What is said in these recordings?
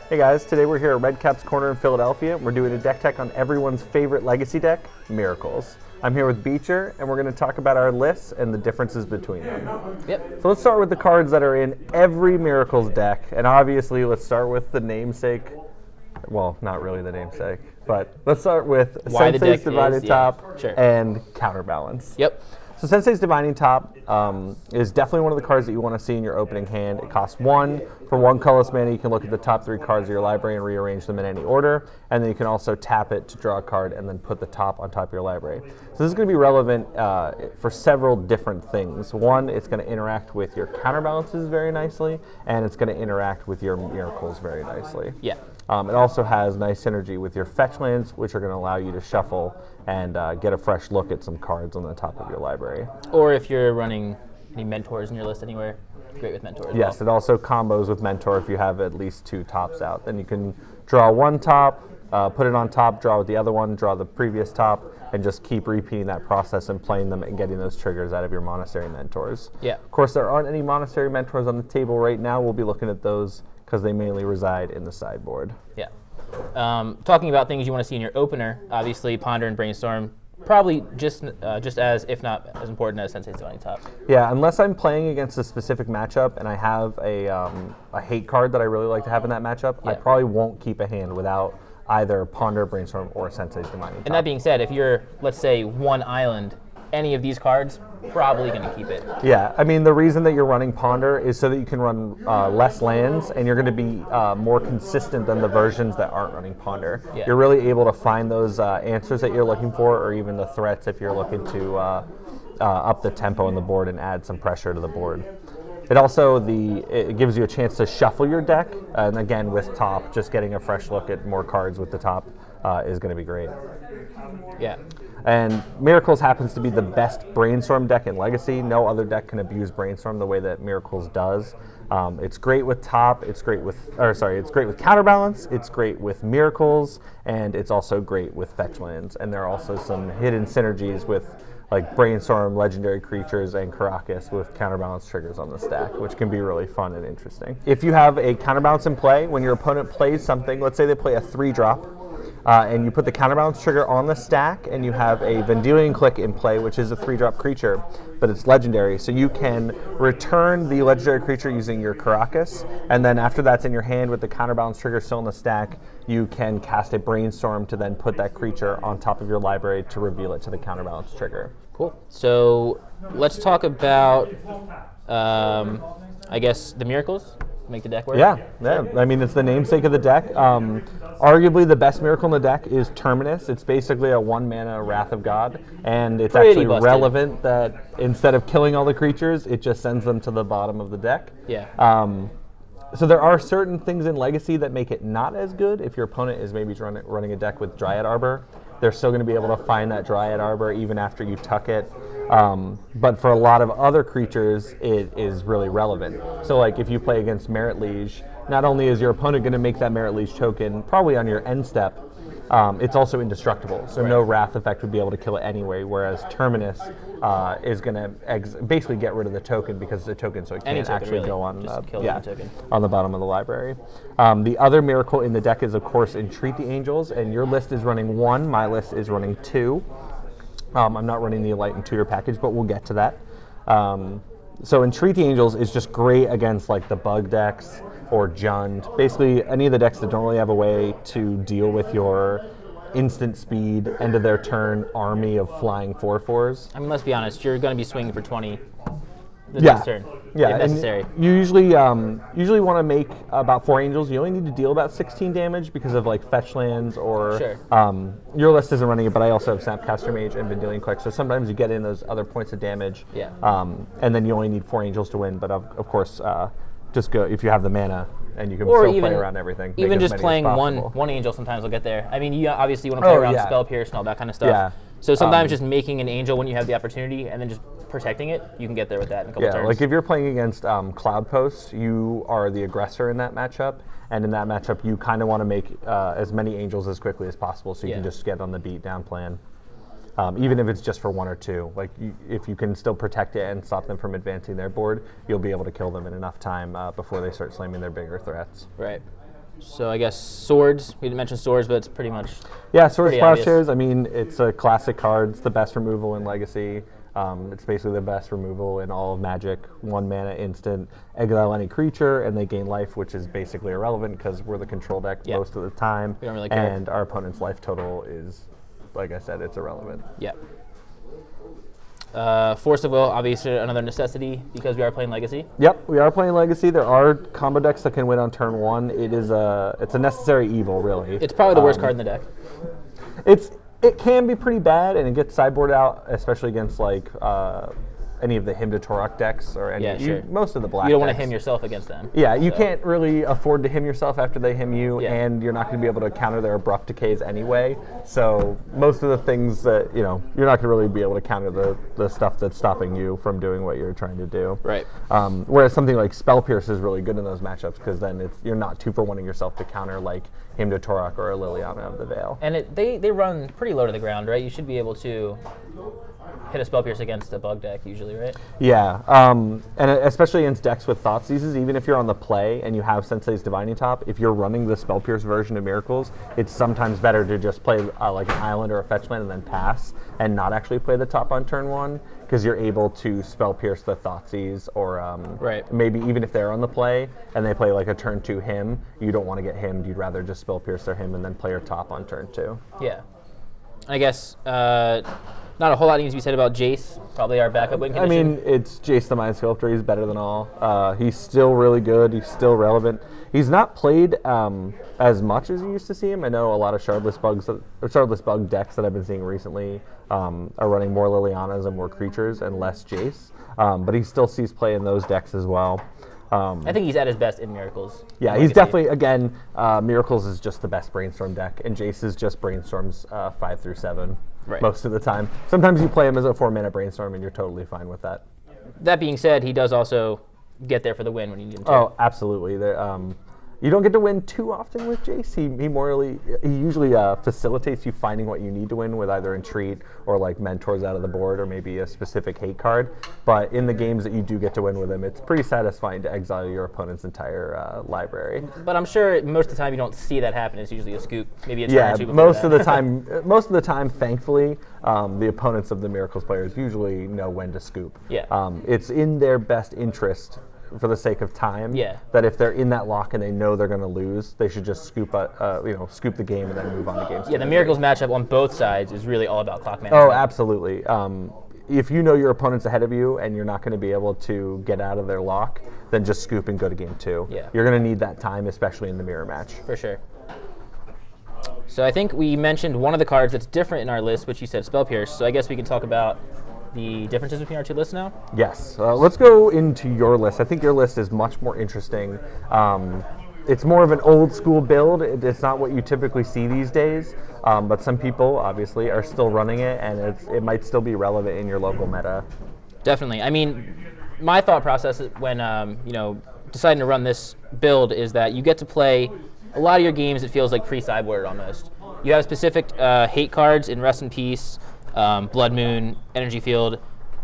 Hey guys, today we're here at Redcaps Corner in Philadelphia. We're doing a deck tech on everyone's favorite legacy deck, Miracles. I'm here with Beecher, and we're going to talk about our lists and the differences between them. Yep. So let's start with the cards that are in every Miracles deck, and obviously let's start with the namesake. Well, not really the namesake, but let's start with Sensei's Divided Top and Counterbalance. Yep. So Sensei's Divining Top is definitely one of the cards that you want to see in your opening hand. It costs 1. For 1 colorless mana, you can look at the top 3 cards of your library and rearrange them in any order. And then you can also tap it to draw a card and then put the top on top of your library. So this is going to be relevant for several different things. One, it's going to interact with your counterbalances very nicely, and it's going to interact with your miracles very nicely. Yeah. It also has nice synergy with your fetch lands, which are going to allow you to shuffle and get a fresh look at some cards on the top of your library. Or if you're running any mentors in your list anywhere, great with Mentor as well. Yes, it also combos with Mentor if you have at least 2 tops out. Then you can draw 1 top, put it on top, draw with the other one, draw the previous top, and just keep repeating that process and playing them and getting those triggers out of your Monastery Mentors. Yeah. Of course, there aren't any Monastery Mentors on the table right now. We'll be looking at those because they mainly reside in the sideboard. Yeah. Talking about things you want to see in your opener, obviously Ponder and Brainstorm, probably just as, if not as important as Sensei's Divining Top. Yeah, unless I'm playing against a specific matchup and I have a hate card that I really like to have in that matchup, I probably won't keep a hand without either Ponder, Brainstorm, or Sensei's Divining Top. And that being said, if you're, let's say, 1 island, any of these cards, probably going to keep it. Yeah, I mean, the reason that you're running Ponder is so that you can run less lands, and you're going to be more consistent than the versions that aren't running Ponder. Yeah. You're really able to find those answers that you're looking for, or even the threats if you're looking to up the tempo on the board and add some pressure to the board. It also it gives you a chance to shuffle your deck, and again with top, just getting a fresh look at more cards with the top is going to be great. Yeah. And Miracles happens to be the best Brainstorm deck in Legacy. No other deck can abuse Brainstorm the way that Miracles does. It's great with top. It's great with Counterbalance. It's great with Miracles, and it's also great with fetch lands. And there are also some hidden synergies with like Brainstorm, Legendary Creatures, and Karakas with Counterbalance triggers on the stack, which can be really fun and interesting. If you have a Counterbalance in play, when your opponent plays something, let's say they play a 3-drop, and you put the Counterbalance trigger on the stack, and you have a Vendilion Clique in play, which is a 3-drop creature, but it's legendary, so you can return the legendary creature using your Karakas, and then after that's in your hand with the Counterbalance trigger still in the stack, you can cast a Brainstorm to then put that creature on top of your library to reveal it to the Counterbalance trigger. Cool. So let's talk about, I guess, the Miracles. Make the deck work? Yeah. I mean, it's the namesake of the deck. Arguably, the best miracle in the deck is Terminus. It's basically a 1-mana Wrath of God, and it's Pretty actually busted. relevant that instead of killing all the creatures, it just sends them to the bottom of the deck. Yeah. So there are certain things in Legacy that make it not as good. If your opponent is maybe running a deck with Dryad Arbor, they're still going to be able to find that Dryad Arbor even after you tuck it. But for a lot of other creatures, it is really relevant. So like if you play against Merit Liege, not only is your opponent going to make that Merit Liege token probably on your end step, it's also indestructible. So no Wrath effect would be able to kill it anyway, whereas Terminus is going to basically get rid of the token because it's a token, so it can't actually go on, on the bottom of the library. The other miracle in the deck is, of course, Entreat the Angels, and your list is running 1, my list is running 2. I'm not running the Enlightened Tutor package, but we'll get to that. So Entreat the Angels is just great against like the bug decks or Jund. Basically, any of the decks that don't really have a way to deal with your instant speed, end of their turn army of flying 4/4s. I mean, let's be honest, you're going to be swinging for 20 the next turn, if necessary. You usually want to make about 4 angels. You only need to deal about 16 damage because of like fetch lands or your list isn't running it, but I also have Snapcaster Mage and Vendilion Clique, so sometimes you get in those other points of damage. Yeah. And then you only need 4 angels to win, but of course, just go if you have the mana and you can still play around everything. Even just playing one angel sometimes will get there. I mean, you obviously want to play around Spell Pierce and all that kind of stuff. Yeah. So sometimes just making an angel when you have the opportunity and then just protecting it, you can get there with that in a couple turns. Like if you're playing against Cloud Post, you are the aggressor in that matchup, and in that matchup you kind of want to make as many angels as quickly as possible so you can just get on the beat down plan. Even if it's just for 1 or 2. Like if you can still protect it and stop them from advancing their board, you'll be able to kill them in enough time before they start slamming their bigger threats. Right. So I guess swords. We didn't mention swords, but it's pretty much. Yeah, Swords pretty obvious. Plowshares. I mean, it's a classic card. It's the best removal in Legacy. It's basically the best removal in all of Magic. 1 mana instant, exile any creature, and they gain life, which is basically irrelevant because we're the control deck most of the time. We don't really care. And our opponent's life total is, like I said, it's irrelevant. Yeah. Force of Will, obviously another necessity because we are playing Legacy. Yep, we are playing Legacy. There are combo decks that can win on turn 1. It's a necessary evil, really. It's probably the worst card in the deck. It can be pretty bad, and it gets sideboard out, especially against like any of the Hymn to Torok decks or any most of the black. You don't want to decks. hymn yourself against them. Yeah, you can't really afford to hymn yourself after they hymn you, and you're not going to be able to counter their abrupt decays anyway. So most of the things that you're not going to really be able to counter the stuff that's stopping you from doing what you're trying to do. Right. Whereas something like Spell Pierce is really good in those matchups because then you're not 2-for-1ing yourself to counter like Hymn to Torok or a Liliana of the Veil. And they run pretty low to the ground, right? You should be able to hit a Spell Pierce against a bug deck usually, right? Yeah, and especially against decks with Thought Seizes, even if you're on the play and you have Sensei's Divining Top, if you're running the Spell Pierce version of Miracles, it's sometimes better to just play like an island or a fetch land and then pass and not actually play the top on turn 1 because you're able to Spell Pierce the Thoughtseize or maybe even if they're on the play and they play like a turn 2 hymn, you don't want to get hymned, you'd rather just Spell Pierce their hymn and then play your top on turn 2. Yeah. I guess not a whole lot needs to be said about Jace, probably our backup win condition. I mean, it's Jace the Mind Sculptor. He's better than all. He's still really good. He's still relevant. He's not played as much as you used to see him. I know a lot of Shardless Bug decks that I've been seeing recently are running more Lilianas and more creatures and less Jace. But he still sees play in those decks as well. I think he's at his best in Miracles. Yeah, he's definitely, again, Miracles is just the best Brainstorm deck, and Jace is just Brainstorms 5 through 7 most of the time. Sometimes you play him as a 4-mana Brainstorm, and you're totally fine with that. That being said, he does also get there for the win when you need him to. Oh, absolutely. You don't get to win too often with Jace. He usually facilitates you finding what you need to win with either Entreat or like mentors out of the board or maybe a specific hate card. But in the games that you do get to win with him, it's pretty satisfying to exile your opponent's entire library. But I'm sure most of the time you don't see that happen. It's usually a scoop, maybe a turn or two before most of the time, thankfully, the opponents of the Miracles players usually know when to scoop. Yeah. It's in their best interest, for the sake of time, yeah, that if they're in that lock and they know they're going to lose, they should just scoop the game and then move on to games. Yeah, the Miracles matchup on both sides is really all about clock management. Oh, absolutely. If you know your opponent's ahead of you and you're not going to be able to get out of their lock, then just scoop and go to game 2. Yeah. You're going to need that time, especially in the mirror match. For sure. So I think we mentioned one of the cards that's different in our list, which you said Spell Pierce. So I guess we can talk about the differences between our two lists now? Yes. Let's go into your list. I think your list is much more interesting. It's more of an old school build. It's not what you typically see these days, but some people obviously are still running it, and it might still be relevant in your local meta. Definitely. I mean, my thought process when deciding to run this build is that you get to play a lot of your games. It feels like pre-sideboard almost. You have specific hate cards in Rest in Peace, Blood Moon, Energy Field,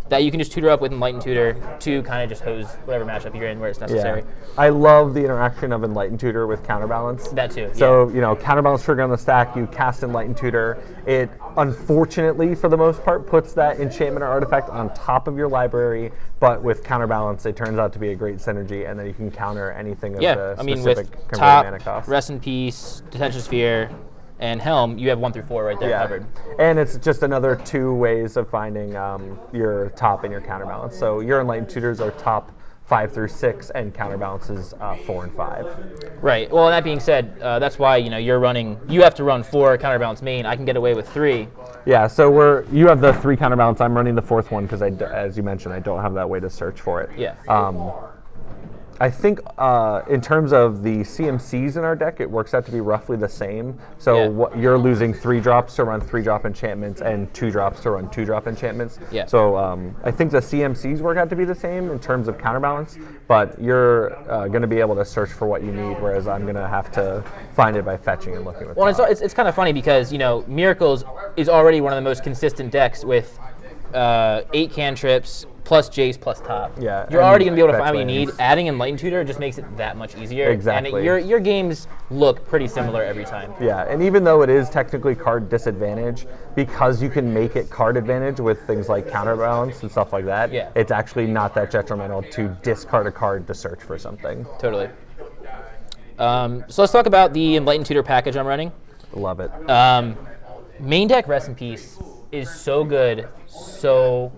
that you can just tutor up with Enlightened Tutor to kind of just hose whatever matchup you're in where it's necessary. Yeah. I love the interaction of Enlightened Tutor with Counterbalance. That too. So, Counterbalance trigger on the stack, you cast Enlightened Tutor. It, unfortunately, for the most part, puts that enchantment or artifact on top of your library, but with Counterbalance, it turns out to be a great synergy, and then you can counter anything of the specific with converted mana cost. Rest in Peace, Detention Sphere, and Helm, you have 1 through 4 right there covered. And it's just another 2 ways of finding your top and your Counterbalance. So your Enlightened Tutors are top 5 through 6, and Counterbalance is 4 and 5. Right. Well, that being said, that's why you have to run 4 Counterbalance main. I can get away with 3. Yeah. So you have the 3 Counterbalance. I'm running the 4th one because as you mentioned, I don't have that way to search for it. Yeah. I think in terms of the CMCs in our deck, it works out to be roughly the same. So you're losing 3 drops to run 3-drop enchantments and 2 drops to run 2-drop enchantments. Yeah. So I think the CMCs work out to be the same in terms of Counterbalance, but you're going to be able to search for what you need, whereas I'm going to have to find it by fetching and looking with Well, it's kind of funny because, Miracles is already one of the most consistent decks with 8 cantrips, plus Jace plus top. Yeah, You're and already going to be able to fetch find what you need. lands. Adding Enlightened Tutor just makes it that much easier. Exactly. And your games look pretty similar every time. Yeah, and even though it is technically card disadvantage, because you can make it card advantage with things like Counterbalance and stuff like that, Yeah. it's actually not that detrimental to discard a card to search for something. Totally. So let's talk about the Enlightened Tutor package I'm running. Love it. Main deck Rest in Peace is so good so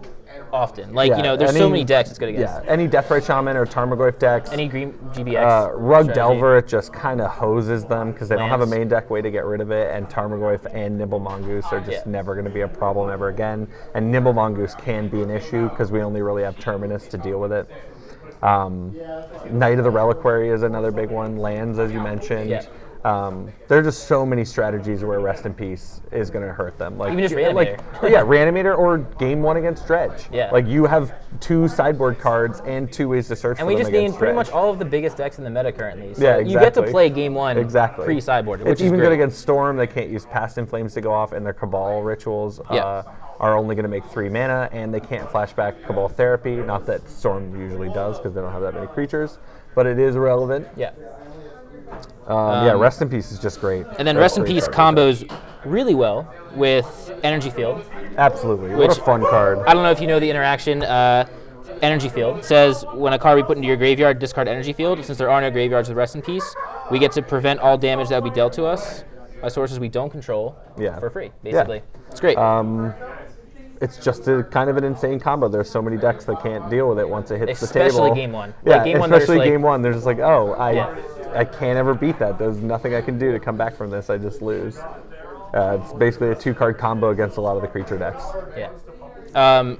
often. Like, Yeah, there's so many decks it's good against. Yeah, any Deathrite Shaman or Tarmogoyf decks. Any green GBX. Rug strategy. Delver, it just kind of hoses them because they don't have a Lands. main deck way to get rid of it, and Tarmogoyf and Nimble Mongoose are just never going to be a problem ever again. And Nimble Mongoose can be an issue because we only really have Terminus to deal with it. Knight of the Reliquary is another big one. Lands, as you mentioned. Yeah. There are just so many strategies where Rest in Peace is going to hurt them. Like Even just like, Reanimator. yeah, Reanimator or Game 1 against Dredge. Yeah. Like you have 2 sideboard cards and 2 ways to search And for we them just named against pretty Dredge. much all of the biggest decks in the meta currently. So Yeah, you get to exactly. play game 1 Exactly. pre-sideboard, which It's is even great. good against Storm. They can't use Past in Flames to go off, and their Cabal rituals are only going to make 3 mana, and they can't flashback Cabal Therapy. Not that Storm usually does, because they don't have that many creatures, but it is relevant. Yeah. Yeah, Rest in Peace is just great. And then That's Rest in pretty Peace hard. combos really well with Energy Field. Absolutely. What which- a fun card. I don't know if you know the interaction. Energy Field says when a card we put into your graveyard, discard Energy Field. Since there are no graveyards with Rest in Peace, we get to prevent all damage that would be dealt to us by sources we don't control for free, basically. It's great. It's just a kind of an insane combo. There's so many decks that can't deal with it once it hits the table. Especially game 1. Yeah, Like, game 1, they're just especially like- game 1. They're just like, oh, I can't ever beat that. There's nothing I can do to come back from this. I just lose. It's basically a 2-card combo against a lot of the creature decks. Yeah.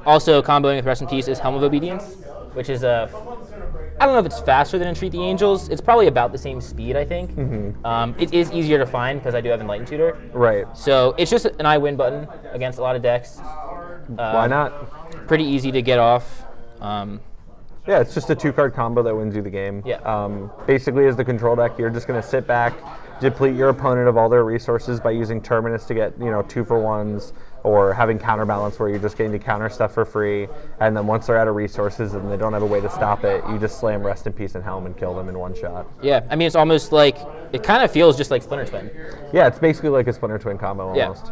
Also, comboing with Rest in Peace is Helm of Obedience, which is I don't know if it's faster than Entreat the Angels. It's probably about the same speed, I think. It is easier to find because I do have Enlightened Tutor. Right. So it's just an I win button against a lot of decks. Why not? Pretty easy to get off. Yeah, it's just a 2-card combo that wins you the game. Yeah. Basically, as the control deck, you're just going to sit back, deplete your opponent of all their resources by using Terminus to get 2-for-1s, or having Counterbalance where you're just getting to counter stuff for free. And then once they're out of resources and they don't have a way to stop it, you just slam Rest in Peace and Helm and kill them in one shot. Yeah, I mean, it's almost like, it kind of feels just like Splinter Twin. Yeah, it's basically like a Splinter Twin combo Yeah. almost.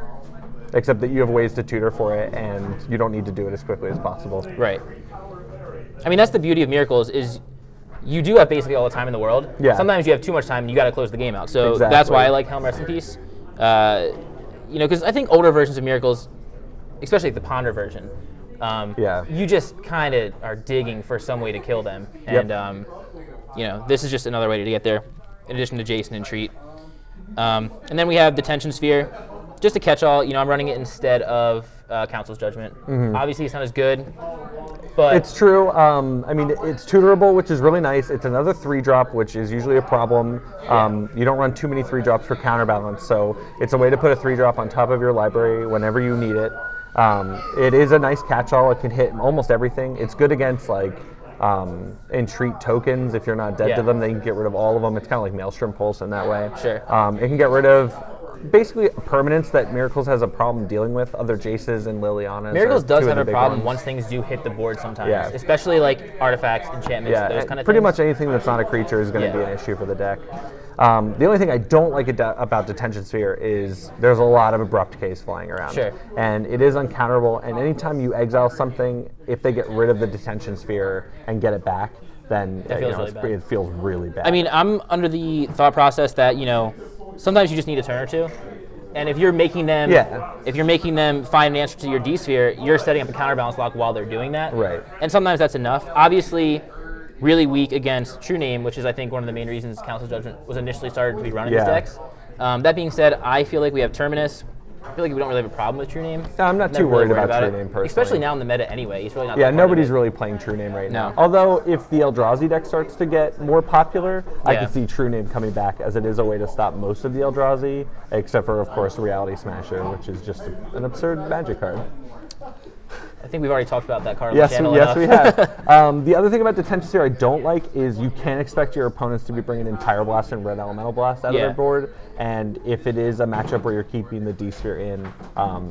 Except that you have ways to tutor for it, and you don't need to do it as quickly as possible. Right. I mean, that's the beauty of Miracles is you do have basically all the time in the world. Yeah. Sometimes you have too much time and you got to close the game out. So Exactly. that's why I like Helm Rest in Peace. Because I think older versions of Miracles, especially the Ponder version, you just kind of are digging for some way to kill them. Yep. And, this is just another way to get there, in addition to Jace and Entreat. And then we have Detention Sphere. Just a catch-all, I'm running it instead of Council's Judgment. Obviously, it's not as good, but It's true. I mean, it's tutorable, which is really nice. It's another 3-drop, which is usually a problem. You don't run too many 3-drops for Counterbalance, so it's a way to put a 3-drop on top of your library whenever you need it. It is a nice catch-all. It can hit almost everything. It's good against, like, Entreat tokens. If you're not dead to them, they can get rid of all of them. It's kind of like Maelstrom Pulse in that way. Sure. It can get rid of basically permanents that Miracles has a problem dealing with. Other Jaces and Lilianas. Miracles are does two of have the a big problem ones. once things do hit the board sometimes, Yeah. especially like artifacts, enchantments, those kind of pretty things. much anything that's not a creature is going to be an issue for the deck. The only thing I don't like about Detention Sphere is there's a lot of abrupt case flying around. Sure. And it is uncounterable, and anytime you exile something, if they get rid of the Detention Sphere and get it back, then it feels really bad. I mean, I'm under the thought process that, sometimes you just need a turn or two. And if you're making them find an answer to your D-Sphere, you're setting up a counterbalance block while they're doing that. Right. And sometimes that's enough. Obviously, really weak against True Name, which is, I think, one of the main reasons Council Judgment was initially started to be running these decks. That being said, I feel like we have Terminus. I feel like we don't really have a problem with True Name. No, I'm not too worried about True Name personally. Especially now in the meta anyway. He's really not Yeah, that part of nobody's it. really playing True Name right now. No. Although, if the Eldrazi deck starts to get more popular, I Yeah. can see True Name coming back, as it is a way to stop most of the Eldrazi, except for, of course, Reality Smasher, which is just an absurd magic card. I think we've already talked about that card on Yes, the channel yes, enough. we have. The other thing about Detention Sphere I don't like is you can't expect your opponents to be bringing in Pyroblast and Red Elemental Blast out of their board, and if it is a matchup where you're keeping the D-Sphere in,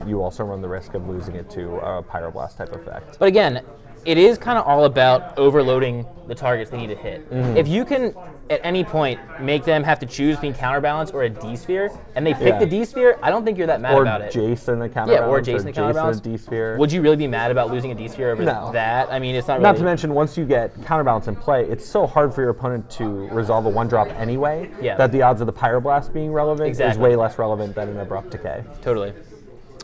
you also run the risk of losing it to a Pyroblast type effect. But again, it is kind of all about overloading the targets they need to hit. Mm-hmm. If you can, at any point, make them have to choose between Counterbalance or a D-Sphere, and they pick the D-Sphere, I don't think you're that mad about it. Or Jace in the Counterbalance. Yeah, or Jace in the Counterbalance. D-Sphere. Would you really be mad about losing a D-Sphere over that? I mean, it's not really... Not to mention, once you get Counterbalance in play, it's so hard for your opponent to resolve a 1-drop anyway, that the odds of the Pyroblast being relevant is way less relevant than an Abrupt Decay. Totally.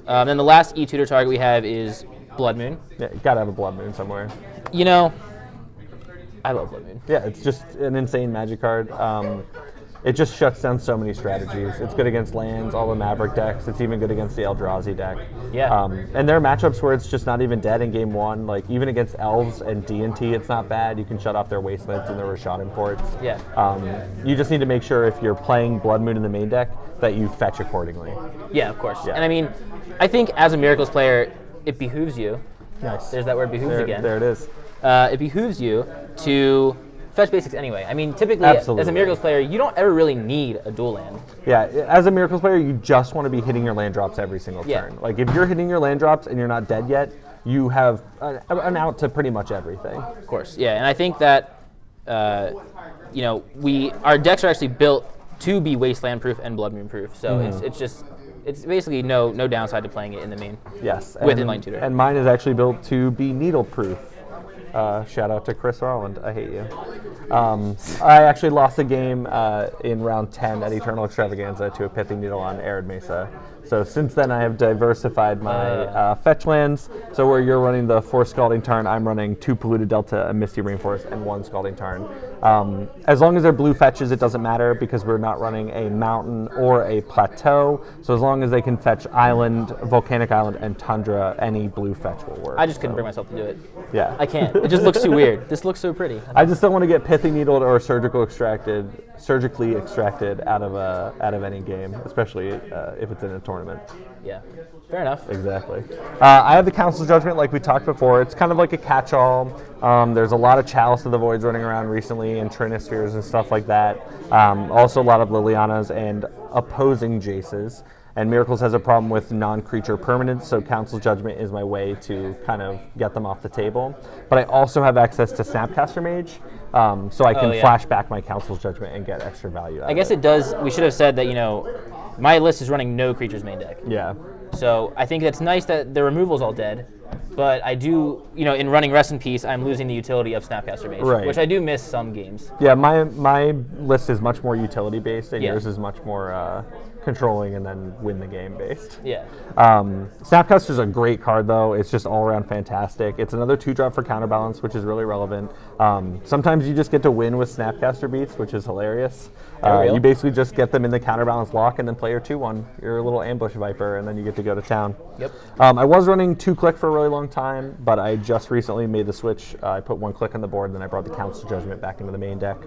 Then the last E-Tutor target we have is Blood Moon. Yeah, you gotta have a Blood Moon somewhere. You know, I love Blood Moon. Yeah, it's just an insane magic card. It just shuts down so many strategies. It's good against lands, all the Maverick decks. It's even good against the Eldrazi deck. Yeah. And there are matchups where it's just not even dead in game one. Like, even against Elves and D&T, it's not bad. You can shut off their Wastelands and their Rashad imports. Yeah. You just need to make sure if you're playing Blood Moon in the main deck that you fetch accordingly. Yeah, of course. Yeah. And I mean, I think as a Miracles player, it behooves you. Nice. There's that word behooves again. There it is. It behooves you to fetch basics anyway. I mean, typically, as a Miracles player, you don't ever really need a dual land. Yeah, as a Miracles player, you just want to be hitting your land drops every single turn. Like, if you're hitting your land drops and you're not dead yet, you have an out to pretty much everything. Of course, yeah. And I think that, you know, our decks are actually built to be Wasteland proof and Blood Moon proof. So it's basically no downside to playing it in the main. Yes. With Enlightened Tutor. And mine is actually built to be needle proof. Shout out to Chris Rowland. I hate you. I actually lost a game in round 10 at Eternal Extravaganza to a Pithing Needle on Arid Mesa. So since then, I have diversified my fetch lands. So where you're running the 4 Scalding Tarn, I'm running 2 Polluted Delta, a Misty Rainforest, and 1 Scalding Tarn. As long as they're blue fetches, it doesn't matter because we're not running a mountain or a plateau. So as long as they can fetch Island, Volcanic Island, and Tundra, any blue fetch will work. I just couldn't bring myself to do it. Yeah. I can't. It just looks too weird. This looks so pretty. I just don't want to get Pithing Needled or surgically extracted out of any game, especially if it's in a tournament. Yeah, fair enough. Exactly. I have the Council's Judgment, like we talked before. It's kind of like a catch-all. There's a lot of Chalice of the Voids running around recently, and Trinispheres and stuff like that. Also a lot of Lilianas and opposing Jaces. And Miracles has a problem with non-creature permanents, so Council's Judgment is my way to kind of get them off the table. But I also have access to Snapcaster Mage, so I can flash back my Council's Judgment and get extra value out of it. I guess it does. We should have said that, you know, my list is running no creatures main deck. Yeah. So I think it's nice that the removal's all dead, but I do, you know, in running Rest in Peace, I'm losing the utility of Snapcaster Mage, which I do miss some games. Yeah, my list is much more utility-based, and yours is much more controlling and then win the game based. Yeah. Snapcaster's a great card though. It's just all around fantastic. It's another 2-drop for Counterbalance, which is really relevant. Sometimes you just get to win with Snapcaster beats, which is hilarious. You basically just get them in the Counterbalance lock and then play your 2/1. You're a little ambush viper, and then you get to go to town. Yep. I was running 2-click for a really long time, but I just recently made the switch. I put 1 click on the board, and then I brought the Council Judgment back into the main deck.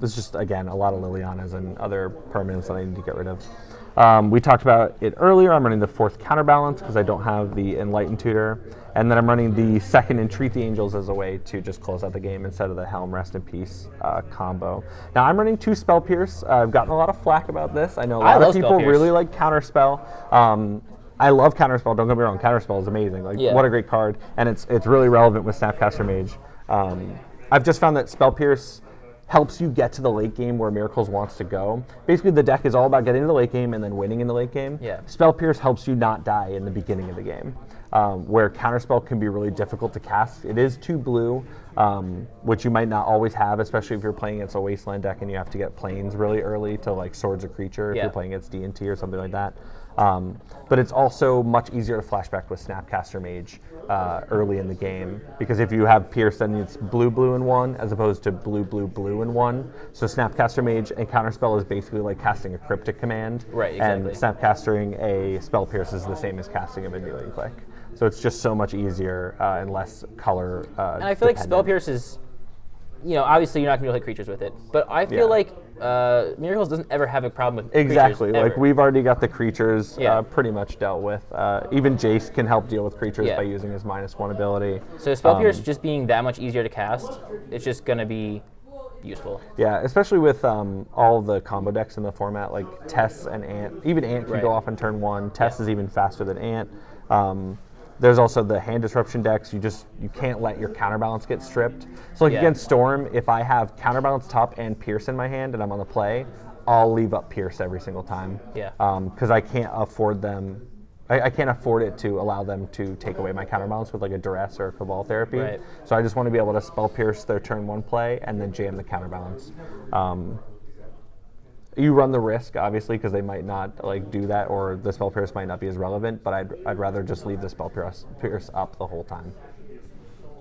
There's just, again, a lot of Lilianas and other permanents that I need to get rid of. We talked about it earlier. I'm running the 4th Counterbalance because I don't have the Enlightened Tutor. And then I'm running the 2nd Entreat the Angels as a way to just close out the game instead of the Helm Rest in Peace combo. Now, I'm running 2 Spell Pierce. I've gotten a lot of flack about this. I know a lot of people really like Counterspell. I love Counterspell. Don't get me wrong. Counterspell is amazing. Like, what a great card. And it's really relevant with Snapcaster Mage. I've just found that Spell Pierce helps you get to the late game where Miracles wants to go. Basically, the deck is all about getting to the late game and then winning in the late game. Yeah. Spell Pierce helps you not die in the beginning of the game, where Counterspell can be really difficult to cast. It is 2 blue, which you might not always have, especially if you're playing against a Wasteland deck and you have to get planes really early to like Swords of Creature if you're playing against D&T or something like that. But it's also much easier to flashback with Snapcaster Mage early in the game, because if you have Pierce, then it's blue in 1 as opposed to blue in 1. So Snapcaster Mage and Counterspell is basically like casting a Cryptic command. Right, exactly. And Snapcasting a Spell Pierce is the same as casting a Vendilion Clique. So it's just so much easier and less color and I feel like Spell Pierce is, you know, obviously you're not going to be able to hit creatures with it, but I feel like Miracles doesn't ever have a problem with exactly. creatures, Like, we've already got the creatures pretty much dealt with. Even Jace can help deal with creatures by using his -1 ability. So Spell Pierce just being that much easier to cast, it's just going to be useful. Yeah, especially with all the combo decks in the format, like Tess and Ant. Even Ant can go off on turn 1. Tess is even faster than Ant. There's also the hand disruption decks. You can't let your counterbalance get stripped. So like against Storm, if I have counterbalance top and Pierce in my hand and I'm on the play, I'll leave up Pierce every single time. Yeah. Because I can't afford them. I can't afford it to allow them to take away my counterbalance with like a duress or a cabal therapy. Right. So I just want to be able to spell Pierce their turn 1 play and then jam the counterbalance. You run the risk, obviously, because they might not like do that, or the spell Pierce might not be as relevant. But I'd rather just leave the spell Pierce up the whole time.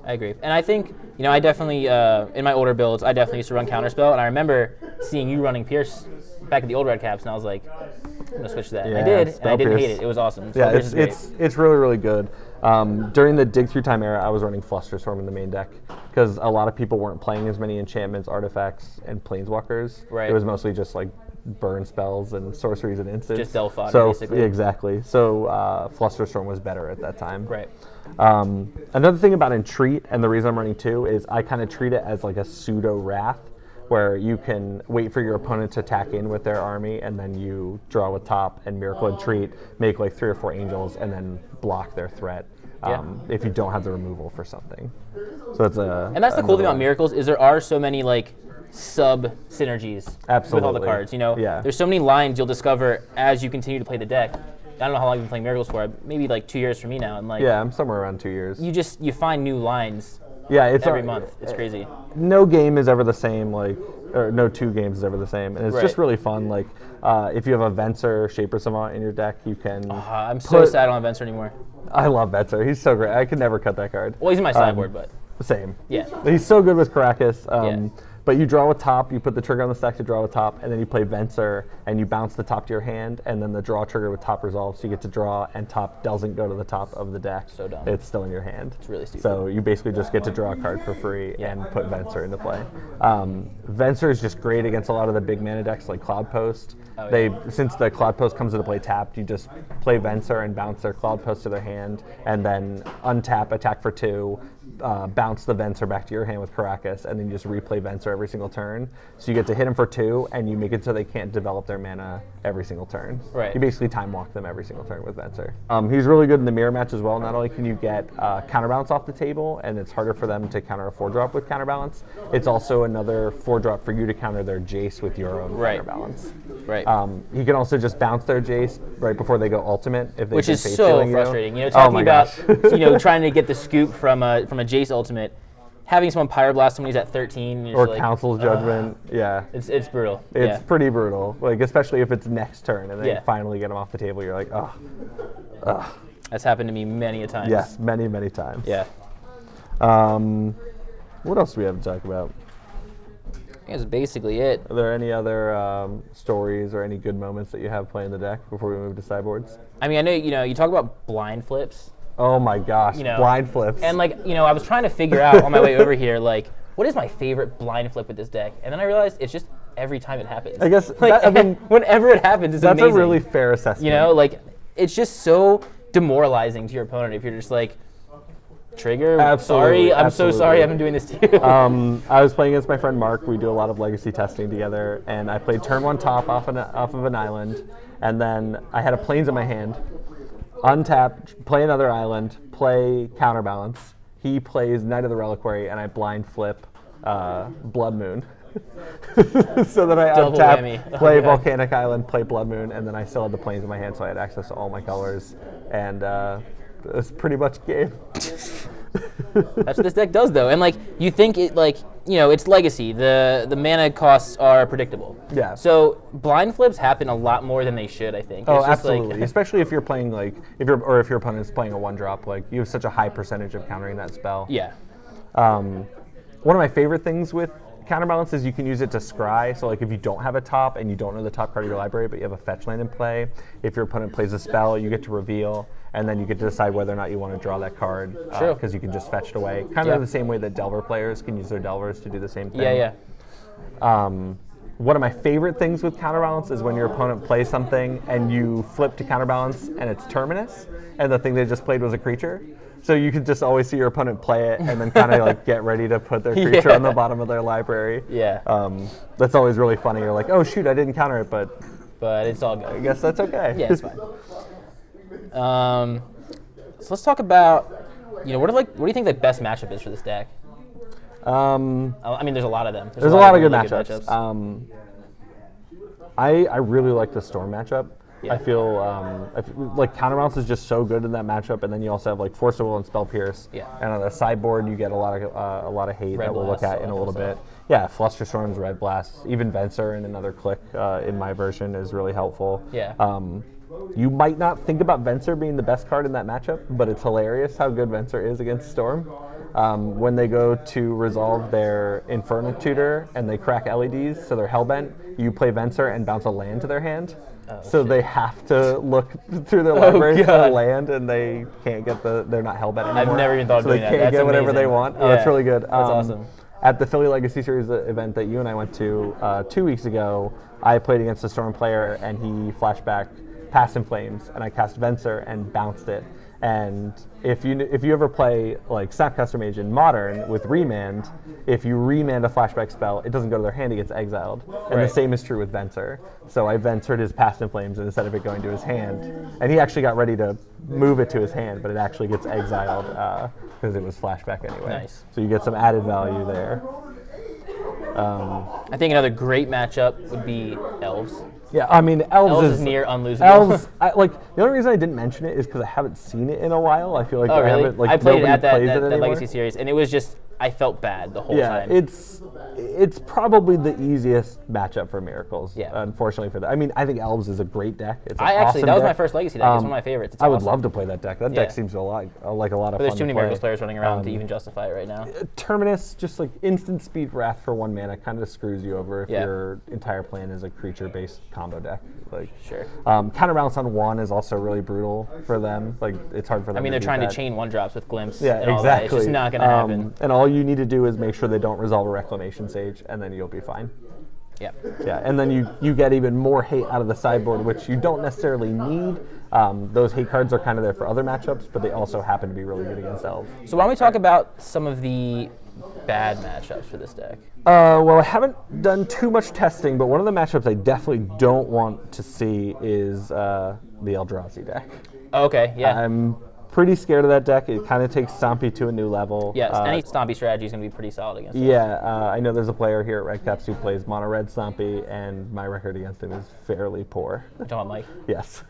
I agree. And I think, I definitely, in my older builds, I definitely used to run Counterspell, and I remember seeing you running Pierce back at the old Redcaps, and I was like, I'm going to switch to that. And I did, and I didn't hate it. It was awesome. Yeah, it's really, really good. During the Dig Through Time era, I was running Flusterstorm in the main deck, because a lot of people weren't playing as many enchantments, artifacts, and planeswalkers. Right. It was mostly just like burn spells and sorceries and instants. Just Delph fodder, basically. Exactly. So Flusterstorm was better at that time. Right. Another thing about Entreat, and the reason I'm running 2, is I kind of treat it as like a pseudo Wrath, where you can wait for your opponent to attack in with their army, and then you draw with top and Miracle Entreat, make like 3 or 4 angels, and then block their threat. If you don't have the removal for something. So it's and that's the cool thing about Miracles, is there are so many like sub synergies with all the cards. There's so many lines you'll discover as you continue to play the deck. I don't know how long you've been playing Miracles for. Maybe like 2 years for me now. And like, I'm somewhere around 2 years. You find new lines. It's every month. It's crazy. No game is ever the same. Or no 2 games is ever the same, and it's just really fun. Like if you have a Venser Shaper Savant in your deck, you can. I'm so sad I don't have Venser anymore. I love Venser. He's so great. I could never cut that card. Well, he's in my sideboard, but same. Yeah. He's so good with Karakas. But you draw a top, you put the trigger on the stack to draw a top, and then you play Venser, and you bounce the top to your hand, and then the draw trigger with top resolves, so you get to draw, and top doesn't go to the top of the deck. So dumb. It's still in your hand. It's really stupid. So you basically just get to draw a card for free and put Venser into play. Venser is just great against a lot of the big mana decks like Cloud Post. Since the Cloud Post comes into play tapped, you just play Venser and bounce their Cloud Post to their hand, and then untap, attack for 2, bounce the Venser back to your hand with Karakas, and then you just replay Venser every single turn. So you get to hit them for 2, and you make it so they can't develop their mana every single turn. Right. You basically time walk them every single turn with Venser. He's really good in the mirror match as well. Not only can you get Counterbalance off the table, and it's harder for them to counter a 4-drop with Counterbalance, it's also another 4-drop for you to counter their Jace with your own Counterbalance. Right. He can also just bounce their Jace right before they go ultimate if they Which is face so healing frustrating. You. Talking about trying to get the scoop from a Jace ultimate, having someone Pyroblast when he's at 13, or Council's Judgment. It's brutal. It's pretty brutal. Like especially if it's next turn and then you finally get them off the table. You're like, ugh. That's happened to me many a times. Yes, many times. Yeah. What else do we have to talk about? I think that's basically it. Are there any other stories or any good moments that you have playing the deck before we move to sideboards? I mean, I know you talk about blind flips. Oh my gosh, blind flips. And I was trying to figure out on my way over here, what is my favorite blind flip with this deck? And then I realized it's just every time it happens. I guess whenever it happens, it's that's amazing. A really fair assessment. It's just so demoralizing to your opponent if you're just like, trigger. Absolutely, I'm so sorry I've been doing this to you. I was playing against my friend Mark. We do a lot of legacy testing together, and I played turn 1 top off of an island, and then I had a plains in my hand. Untap, play another island, play Counterbalance. He plays Knight of the Reliquary, and I blind flip Blood Moon. So then I untap, play Volcanic Island, play Blood Moon, and then I still had the plains in my hand, so I had access to all my colors, and that's pretty much game. That's what this deck does, though, and you think it it's legacy. The mana costs are predictable. Yeah. So blind flips happen a lot more than they should, I think. Oh, absolutely. Especially if you're playing if your opponent's playing a 1-drop, you have such a high percentage of countering that spell. Yeah. One of my favorite things with Counterbalance is you can use it to scry. So if you don't have a top and you don't know the top card of your library, but you have a fetch land in play, if your opponent plays a spell, you get to reveal, and then you get to decide whether or not you want to draw that card because you can just fetch it away. Kind of the same way that Delver players can use their Delvers to do the same thing. Yeah. One of my favorite things with Counterbalance is when your opponent plays something and you flip to Counterbalance and it's Terminus, and the thing they just played was a creature. So you can just always see your opponent play it and then kind of get ready to put their creature on the bottom of their library. Yeah. That's always really funny. You're like, oh shoot, I didn't counter it, but it's all good. I guess that's okay. Yeah, it's fine. So let's talk about, what do you think the best matchup is for this deck? I mean, there's a lot of them. There's a lot of good really matchups. I really like the Storm matchup. Yeah. I feel like Counterbalance is just so good in that matchup, and then you also have like Force of Will and Spell Pierce. Yeah. And on the sideboard, you get a lot of hate Red that we'll look Blast, at in a all little that bit. Yeah, Flusterstorms, Red Blast, even Venser and another Clique in my version is really helpful. Yeah. You might not think about Venser being the best card in that matchup, but it's hilarious how good Venser is against Storm. When they go to resolve their Infernal Tutor and they crack LEDs, so they're Hellbent, you play Venser and bounce a land to their hand. So they have to look through their library for a land, and they can't get they're not Hellbent anymore. I've never even thought of doing that. So they can't get whatever they want. Oh, that's really good. That's awesome. At the Philly Legacy Series event that you and I went to 2 weeks ago, I played against a Storm player, and he flashback Past in Flames, and I cast Venser and bounced it. And if you ever play like Snapcaster Mage in Modern with Remand, if you remand a flashback spell, it doesn't go to their hand, it gets exiled. And the same is true with Venser. So I Vensered his Past in Flames instead of it going to his hand. And he actually got ready to move it to his hand, but it actually gets exiled because it was flashback anyway. Nice. So you get some added value there. I think another great matchup would be Elves. Yeah, I mean, Elves is near unlosable. Elves, the only reason I didn't mention it is because I haven't seen it in a while. I feel like I played it at that anymore. Legacy Series, and it was just, I felt bad the whole time. It's probably the easiest matchup for Miracles. Yeah. Unfortunately for that. I mean, I think Elves is a great deck. It's an that awesome was my deck. first Legacy deck. It's one of my favorites. It's I would awesome. love to play that deck. That deck seems like a lot of fun. There's too many play. Miracles players running around to even justify it right now. Terminus, just like instant speed Wrath for 1 mana, kind of screws you over if your entire plan is a creature-based combo deck. Like, sure. Counterbalance on 1 is also really brutal for them. Like, it's hard for them. I mean, they're to trying that. to chain 1-drops with Glimpse. Yeah, and all exactly. That. It's just not going to happen. And all you need to do is make sure they don't resolve a Reclamation Sage, and then you'll be fine. Yeah. Yeah, and then you get even more hate out of the sideboard, which you don't necessarily need. Those hate cards are kind of there for other matchups, but they also happen to be really good against Elves. So why don't we talk about some of the bad matchups for this deck? Well, I haven't done too much testing, but one of the matchups I definitely don't want to see is the Eldrazi deck. Okay, yeah. I'm pretty scared of that deck. It kind of takes Stompy to a new level. Yes, any Stompy strategy is going to be pretty solid against Yeah, I know there's a player here at Redcaps who plays mono red Stompy, and my record against him is fairly poor. You're talking about Mike? Yes.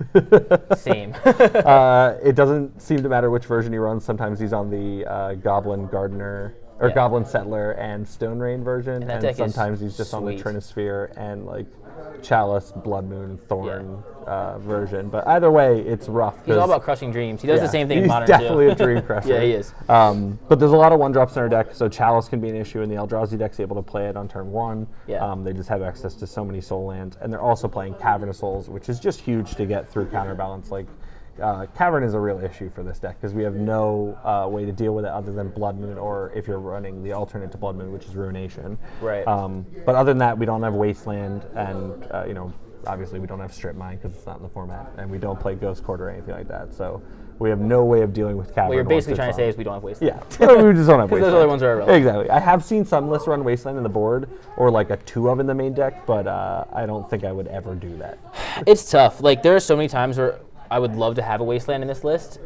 Same. It doesn't seem to matter which version he runs. Sometimes he's on the Goblin Gardener or Goblin Settler and Stone Rain version, and sometimes he's just on the Entreat Sphere and like Chalice, Blood Moon, Thorn version. But either way, it's rough. He's all about crushing dreams. He does the same thing in Modern He's definitely too. a dream crusher. Yeah, he is. But there's a lot of 1-drops in our deck, so Chalice can be an issue, and the Eldrazi deck's able to play it on turn 1. Yeah. They just have access to so many soul lands, and they're also playing Cavern of Souls, which is just huge to get through Counterbalance. Like, Cavern is a real issue for this deck because we have no way to deal with it other than Blood Moon, or if you're running the alternate to Blood Moon, which is Ruination. Right. But other than that, we don't have Wasteland, and obviously we don't have Strip Mine because it's not in the format, and we don't play Ghost Court or anything like that. So we have no way of dealing with Cavern. What you're basically trying to say is we don't have Wasteland. Yeah, we just don't have Wasteland. Because those other ones are irrelevant. Exactly. I have seen Sunless run Wasteland in the board, or like a 2 of in the main deck, but I don't think I would ever do that. It's tough. Like, there are so many times where I would love to have a Wasteland in this list,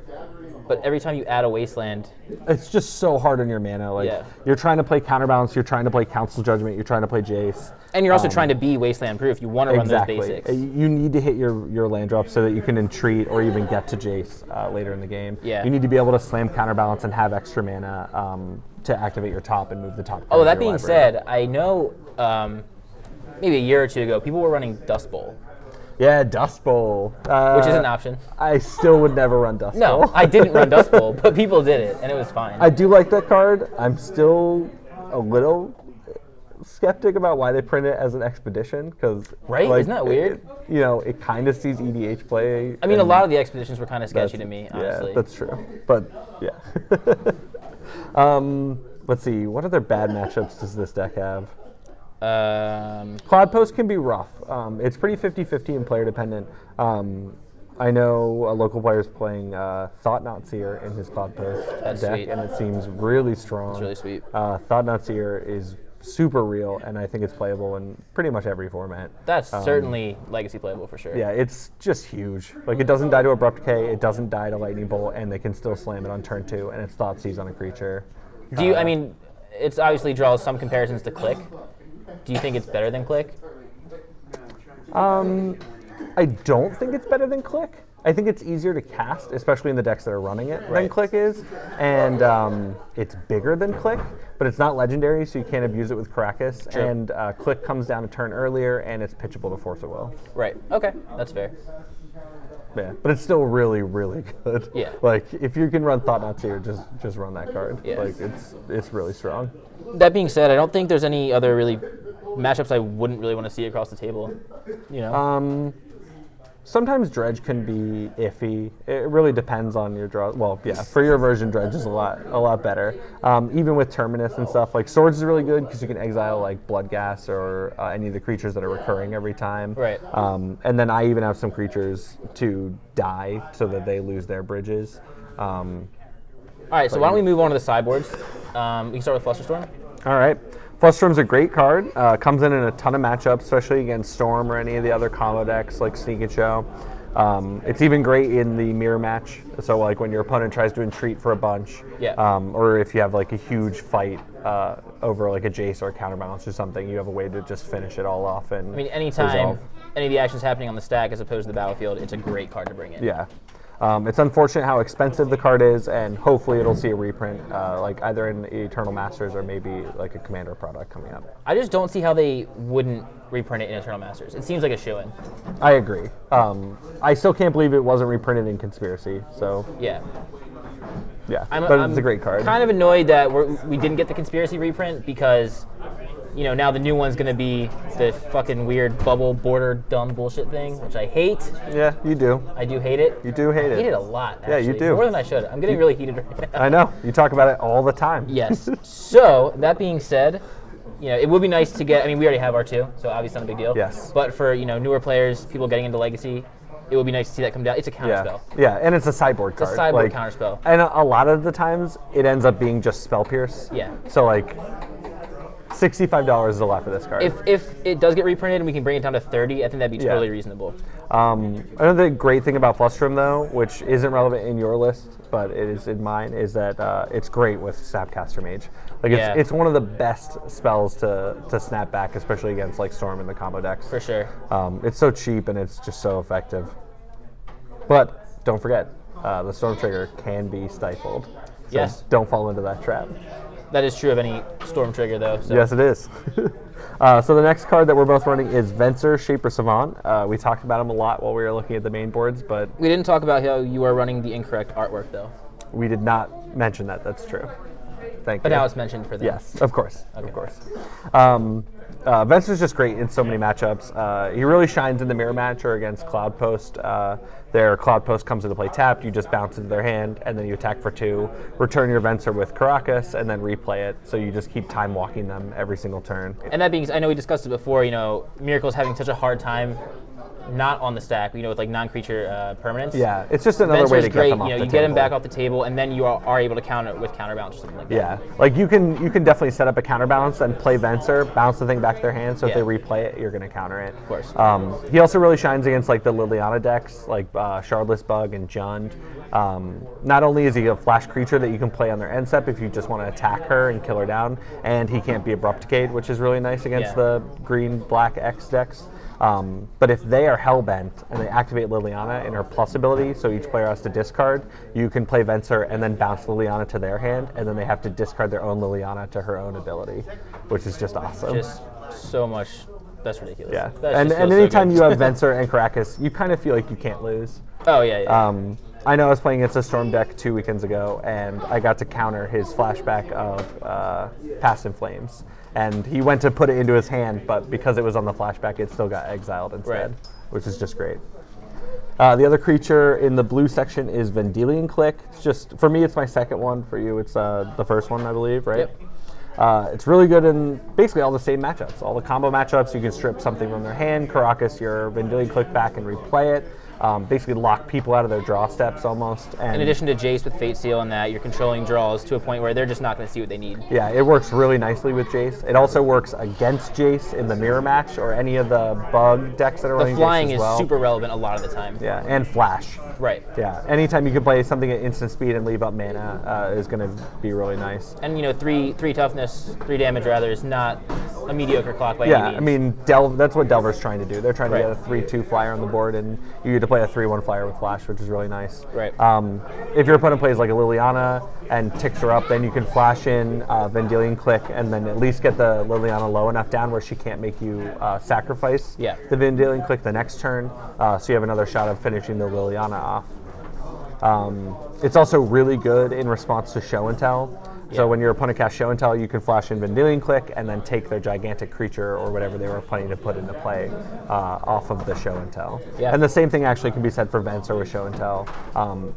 but every time you add a Wasteland, it's just so hard on your mana. Like, you're trying to play Counterbalance, you're trying to play Council Judgment, you're trying to play Jace. And you're also trying to be Wasteland proof. You want to run those basics. You need to hit your land drops so that you can entreat or even get to Jace later in the game. Yeah. You need to be able to slam Counterbalance and have extra mana to activate your top and move the top. Oh, that being said, I know maybe a year or two ago, people were running Dust Bowl. Yeah, Dust Bowl. Which is an option. I still would never run Dust Bowl. No, I didn't run Dust Bowl, but people did it, and it was fine. I do like that card. I'm still a little skeptic about why they print it as an expedition, because Isn't that weird? It kind of sees EDH play. I mean, a lot of the expeditions were kind of sketchy to me, honestly. Yeah, that's true. But yeah. Let's see. What other bad matchups does this deck have? Cloud Post can be rough. It's pretty 50-50 and player dependent. I know a local player is playing Thought Not Seer in his Cloud Post deck, sweet. and it seems really strong. It's really sweet. Thought Not Seer is super real, and I think it's playable in pretty much every format. That's certainly Legacy playable for sure. Yeah, it's just huge. Like, it doesn't die to Abrupt Decay, it doesn't die to Lightning Bolt, and they can still slam it on turn 2, and it's Thoughtseize on a creature. Do you? I mean, it's obviously draws some comparisons to Clique. Do you think it's better than Clique? I don't think it's better than Clique. I think it's easier to cast, especially in the decks that are running it, than Clique is. And it's bigger than Clique, but it's not legendary, so you can't abuse it with Karakas. True. And Clique comes down a turn earlier, and it's pitchable to Force of Will. Right. Okay, that's fair. Yeah, but it's still really, really good. Yeah. Like, if you can run Thought-Knot Seer, just run that card. Yeah. Like, it's really strong. That being said, I don't think there's any other really matchups I wouldn't really want to see across the table. You know. Sometimes Dredge can be iffy. It really depends on your draw. Well, yeah, for your version, Dredge is a lot better. Even with Terminus and stuff, like Swords is really good because you can exile like Bloodghast or any of the creatures that are recurring every time. Right. And then I even have some creatures to die so that they lose their bridges. All right, so why don't we move on to the sideboards? We can start with Flusterstorm. All right. Flusterstorm's a great card. Comes in a ton of matchups, especially against Storm or any of the other combo decks like Sneak and Show. It's even great in the mirror match. So like when your opponent tries to entreat for a bunch, or if you have like a huge fight over like a Jace or a Counterbalance or something, you have a way to just finish it all off. And I mean, anytime any of the action's happening on the stack as opposed to the battlefield, it's a great card to bring in. Yeah. It's unfortunate how expensive the card is, and hopefully it'll see a reprint, like either in Eternal Masters or maybe like a Commander product coming up. I just don't see how they wouldn't reprint it in Eternal Masters. It seems like a shoo-in. I agree. I still can't believe it wasn't reprinted in Conspiracy. So yeah, but it's a great card. Kind of annoyed that we didn't get the Conspiracy reprint because, you know, now the new one's going to be the fucking weird bubble border dumb bullshit thing, which I hate. Yeah, you do. I do hate it. You do hate it. I hate it a lot, actually. Yeah, you do. More than I should. I'm getting really heated right now. I know. You talk about it all the time. Yes. So, that being said, you know, it would be nice to get, I mean, we already have R2, so obviously not a big deal. Yes. But for, you know, newer players, people getting into Legacy, it would be nice to see that come down. It's a counterspell. Yeah, and it's a sideboard card. It's a sideboard counterspell. And a lot of the times, it ends up being just Spell Pierce. Yeah. So, like, $65 is a lot for this card. If it does get reprinted and we can bring it down to 30, I think that'd be totally reasonable. Another great thing about Flusterstorm, though, which isn't relevant in your list, but it is in mine, is that it's great with Snapcaster Mage. Like, it's one of the best spells to snap back, especially against like Storm and the combo decks. For sure. It's so cheap and it's just so effective. But don't forget, the Storm Trigger can be stifled. So yes. Don't fall into that trap. That is true of any Storm Trigger, though. So. Yes, it is. So the next card that we're both running is Venser, Shaper Savant. We talked about him a lot while we were looking at the main boards, but we didn't talk about how you are running the incorrect artwork, though. We did not mention that. That's true. Thank you. But now it's mentioned for them. Yes, of course. Okay. Of course. Venser's just great in so many matchups. He really shines in the mirror match or against Cloud Post. Their Cloud Post comes into play tapped, you just bounce into their hand, and then you attack for 2, return your Venser with Karakas, and then replay it. So you just keep time walking them every single turn. And that being, I know we discussed it before, you know, Miracle's having such a hard time not on the stack, you know, with like non-creature permanents. Yeah, it's just another way to get them off the table. You get them back off the table, and then you are able to counter it with Counterbalance or something like that. Yeah, like you can definitely set up a Counterbalance and play Venser, bounce the thing back to their hand, so if they replay it, you're going to counter it. Of course. He also really shines against like the Liliana decks, like Shardless Bug and Jund. Not only is he a flash creature that you can play on their end step if you just want to attack her and kill her down, and he can't be Abrupt Decayed, which is really nice against the green-black X decks. But if they are Hellbent and they activate Liliana in her plus ability, so each player has to discard, you can play Venser and then bounce Liliana to their hand, and then they have to discard their own Liliana to her own ability, which is just awesome. Just so much. That's ridiculous. Yeah, and anytime you have Venser and Karakas, you kind of feel like you can't lose. Oh, yeah. I know I was playing against a Storm deck 2 weekends ago, and I got to counter his flashback of Past in Flames. And he went to put it into his hand, but because it was on the flashback, it still got exiled instead, which is just great. The other creature in the blue section is Vendilion Clique. It's just, for me, it's my second one. For you, it's the first one, I believe, right? Yep. It's really good in basically all the same matchups. All the combo matchups, you can strip something from their hand, Karakas your Vendilion Clique back and replay it. basically lock people out of their draw steps almost. And In addition to Jace with Fate Seal and that, you're controlling draws to a point where they're just not going to see what they need. yeah, it works really nicely with Jace. It also works against Jace in the mirror match or any of the bug decks that are running The flying Jace as is well. super relevant a lot of the time. Yeah, and flash. Right. Yeah, anytime you can play something at instant speed and leave up mana is going to be really nice. And three toughness, 3 damage rather, is not a mediocre clock by Yeah, any I means. mean, that's what Delver's trying to do. They're trying to Right. get a 3/2 flyer on the board, and you get to play a 3/1 flyer with flash, which is really nice. Right. If your opponent plays like a Liliana and ticks her up, then you can flash in Vendilion Clique, and then at least get the Liliana low enough down where she can't make you sacrifice Yeah. the Vendilion Clique the next turn, so you have another shot of finishing the Liliana off. It's also really good in response to show and tell. So when your opponent casts show and tell, you can flash in Vendilion Clique and then take their gigantic creature or whatever they were planning to put into play off of the show and tell. Yeah. And the same thing actually can be said for Venser with show and tell.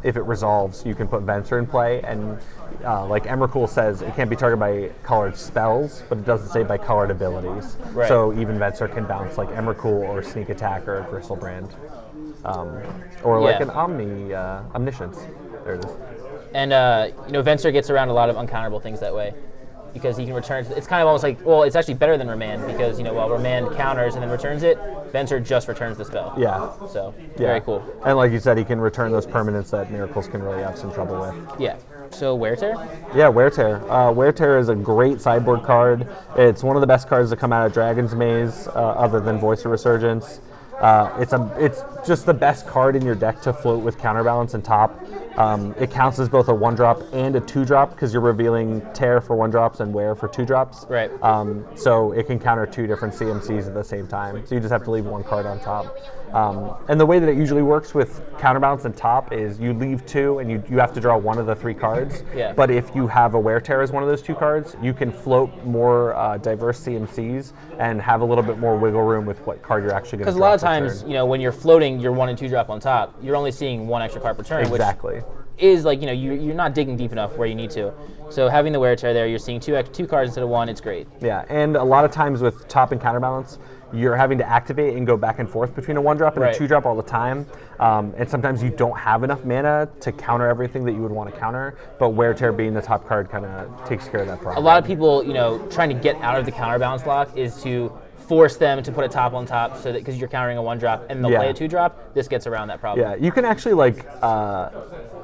If it resolves, you can put Venser in play, and like Emrakul says, it can't be targeted by colored spells, but it doesn't say by colored abilities. Right. So even Venser can bounce like Emrakul or Sneak Attack or Gristlebrand. Or like an Omniscience. There it is. And Venser gets around a lot of uncounterable things that way, because he can return. It's kind of almost like, well, it's actually better than Remand, because while Remand counters and then returns it, Venser just returns the spell. Yeah. So Yeah. very cool. And like you said, he can return those permanents that Miracles can really have some trouble with. Yeah. So Wear Tear? Yeah, Wear Tear. Wear Tear is a great sideboard card. It's one of the best cards to come out of Dragon's Maze, other than Voice of Resurgence. It's just the best card in your deck to float with Counterbalance and top. It counts as both a 1-drop and a 2-drop because you're revealing Tear for 1-drops and Wear for 2-drops. Right. So it can counter 2 different CMCs at the same time. So you just have to leave 1 card on top. And the way that it usually works with Counterbalance and top is you leave 2 and you have to draw 1 of the 3 cards. Yeah. But if you have a Wear Tear as one of those 2 cards, you can float more diverse CMCs and have a little bit more wiggle room with what card you're actually going to draw. Because a lot of times, when you're floating your 1 and 2 drop on top, you're only seeing 1 extra card per turn, Exactly. which is like, you're not digging deep enough where you need to. So having the Wear Tear there, you're seeing 2 cards instead of 1, it's great. Yeah, and a lot of times with top and Counterbalance, you're having to activate and go back and forth between a 1-drop and Right. a 2-drop all the time. And sometimes you don't have enough mana to counter everything that you would want to counter, but Wear Tear being the top card kind of takes care of that problem. A lot of people, trying to get out of the Counterbalance lock is to force them to put a top on top, so that because you're countering a 1-drop and they'll Yeah. play a 2-drop, this gets around that problem. Yeah, you can actually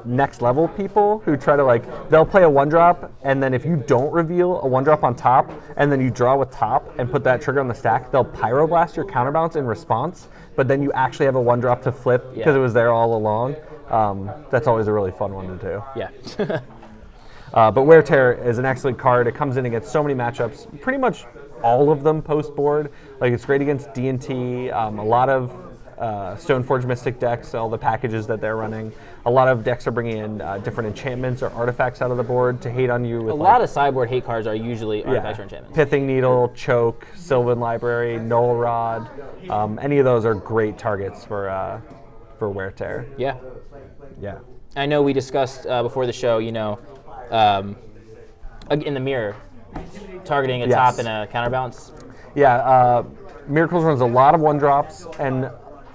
next level people who try to they'll play a 1-drop, and then if you don't reveal a 1-drop on top and then you draw with top and put that trigger on the stack, they'll Pyroblast your Counterbalance in response, but then you actually have a 1-drop to flip because it was there all along. That's always a really fun one to do. Yeah. But Wear Tear is an excellent card. It comes in against so many matchups, pretty much all of them post board. It's great against D&T, a lot of Stoneforge Mystic decks, all the packages that they're running. A lot of decks are bringing in different enchantments or artifacts out of the board to hate on you with A lot of sideboard hate cards are usually artifacts or enchantments. Pithing Needle, Choke, Sylvan Library, Null Rod. Any of those are great targets for Wear Tear. Yeah. Yeah. I know we discussed before the show, in the mirror, targeting a Yes. top and a Counterbalance. Yeah, Miracles runs a lot of 1-drops and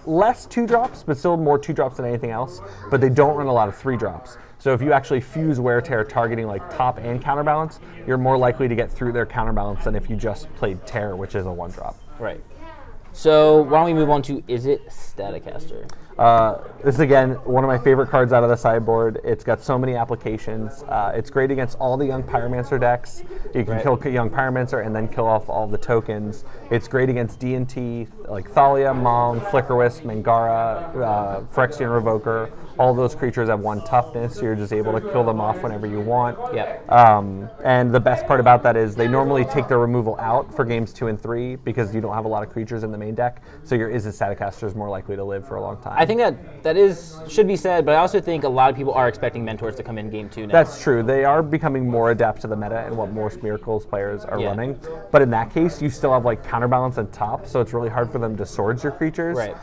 less 2-drops, but still more 2-drops than anything else. But they don't run a lot of 3-drops. So if you actually fuse Wear Tear targeting top and Counterbalance, you're more likely to get through their Counterbalance than if you just played Tear, which is a 1-drop. Right. So why don't we move on to Izzet Staticaster? This is, again, one of my favorite cards out of the sideboard. It's got so many applications. It's great against all the Young Pyromancer decks. You can kill Young Pyromancer and then kill off all the tokens. It's great against D&T, like Thalia, Mong, Flickerwisp, Mangara, Phyrexian Revoker. All those creatures have 1 toughness, so you're just able to kill them off whenever you want. Yeah. And the best part about that is they normally take their removal out for games 2 and 3 because you don't have a lot of creatures in the main deck, so your Izzet Staticaster is more likely to live for a long time. I think that should be said, but I also think a lot of people are expecting Mentors to come in game 2 now. That's true. They are becoming more adept to the meta and what most Miracles players are running. But in that case, you still have Counterbalance and top, so it's really hard for them to swords your creatures. Right.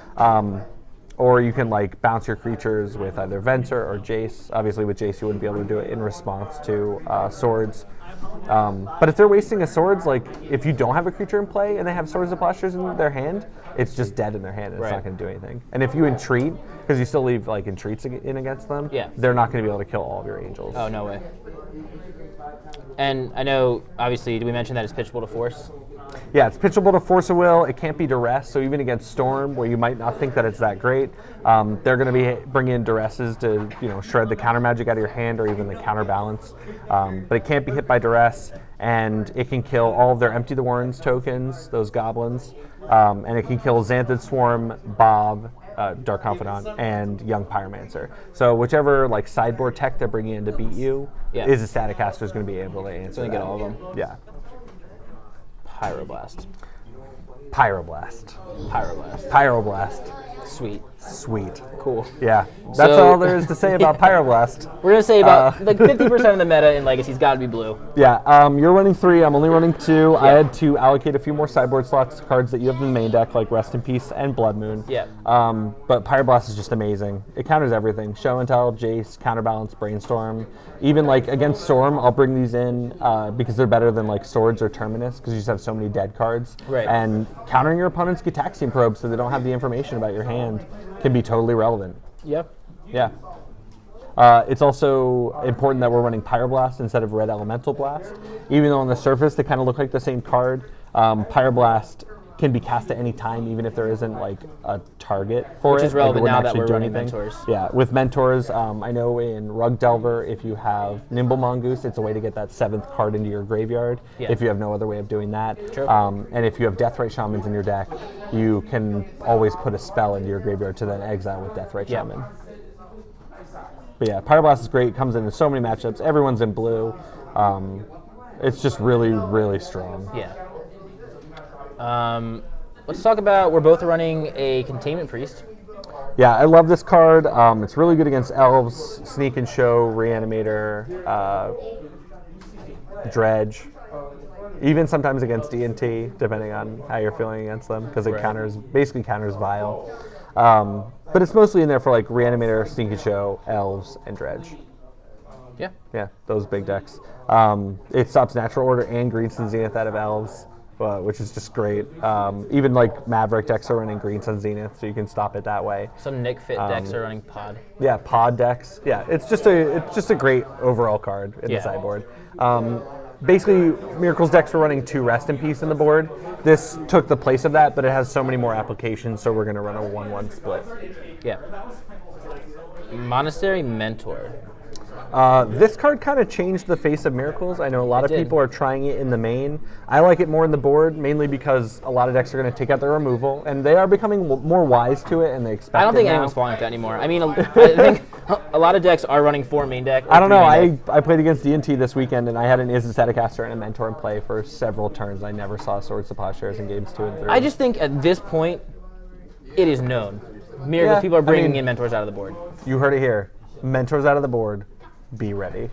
Or you can bounce your creatures with either Venser or Jace. Obviously with Jace you wouldn't be able to do it in response to swords. But if they're wasting a swords, like if you don't have a creature in play and they have Swords of Plowshares in their hand, it's just dead in their hand and it's not going to do anything. And if you entreat, because you still leave like entreats in against them, they're not going to be able to kill all of your angels. Oh, no way. And I know, obviously, did we mention that it's pitchable to force? Yeah, it's pitchable to Force of Will. It can't be Duress, so even against Storm, where you might not think that it's that great, they're going to be bringing in Duresses to shred the counter magic out of your hand or even the counterbalance. But it can't be hit by Duress, and it can kill all of their Empty the Warrens tokens, those goblins, and it can kill Xanthid Swarm, Bob, Dark Confidant, and Young Pyromancer. So whichever like sideboard tech they're bringing in to beat you, Izzet Staticaster is going to be able to answer. So they get all of them. Yeah. Pyroblast. Sweet. Cool. Yeah. That's all there is to say about Pyroblast. We're going to say about like 50% of the meta in Legacy's got to be blue. Yeah. You're running 3. I'm only running 2. I had to allocate a few more sideboard slots to cards that you have in the main deck, like Rest in Peace and Blood Moon. Yeah. But Pyroblast is just amazing. It counters everything. Show and Tell, Jace, Counterbalance, Brainstorm. Even like against Storm, I'll bring these in because they're better than like Swords or Terminus because you just have so many dead cards. Right. And countering your opponent's Gitaxian Probe so they don't have the information about your hand can be totally relevant. Yep. Yeah. It's also important that we're running Pyroblast instead of Red Elemental Blast. Even though on the surface they kind of look like the same card, Pyroblast can be cast at any time, even if there isn't like a target for it. Which is relevant now that we're running anything. Mentors. Yeah, with Mentors, I know in Rug Delver, if you have Nimble Mongoose, it's a way to get that 7th card into your graveyard, if you have no other way of doing that. True. And if you have Deathrite Shamans in your deck, you can always put a spell into your graveyard to then exile with Deathrite Shaman. But yeah, Pyroblast is great. It comes in so many matchups. Everyone's in blue. It's just really, really strong. Yeah. Let's talk about, we're both running a Containment Priest. Yeah, I love this card. It's really good against Elves, Sneak and Show, Reanimator, Dredge, even sometimes against D&T, depending on how you're feeling against them, because it basically counters Vile. But it's mostly in there for like Reanimator, Sneak and Show, Elves, and Dredge. Yeah. Yeah, those big decks. It stops Natural Order and Greenstone Zenith out of Elves, which is just great. Even like Maverick decks are running Greenstone Zenith, so you can stop it that way. Some Nick Fit decks are running Pod. Yeah, Pod decks. Yeah, it's just a great overall card in the sideboard. Basically, Miracles decks are running 2 Rest in Peace in the board. This took the place of that, but it has so many more applications, so we're going to run a 1-1 split. Yeah. Monastery Mentor. This card kind of changed the face of Miracles. I know a lot of people are trying it in the main. I like it more in the board, mainly because a lot of decks are going to take out their removal, and they are becoming more wise to it, and they expect it. I don't think anyone's falling for that anymore. I mean, I think a lot of decks are running 4 main deck. I don't know. I played against D&T this weekend, and I had an Izzet Staticaster and a Mentor in play for several turns. I never saw Swords to Plowshares in games 2 and 3. I just think at this point, it is known. Miracles people are bringing in Mentors out of the board. You heard it here. Mentors out of the board. Be ready.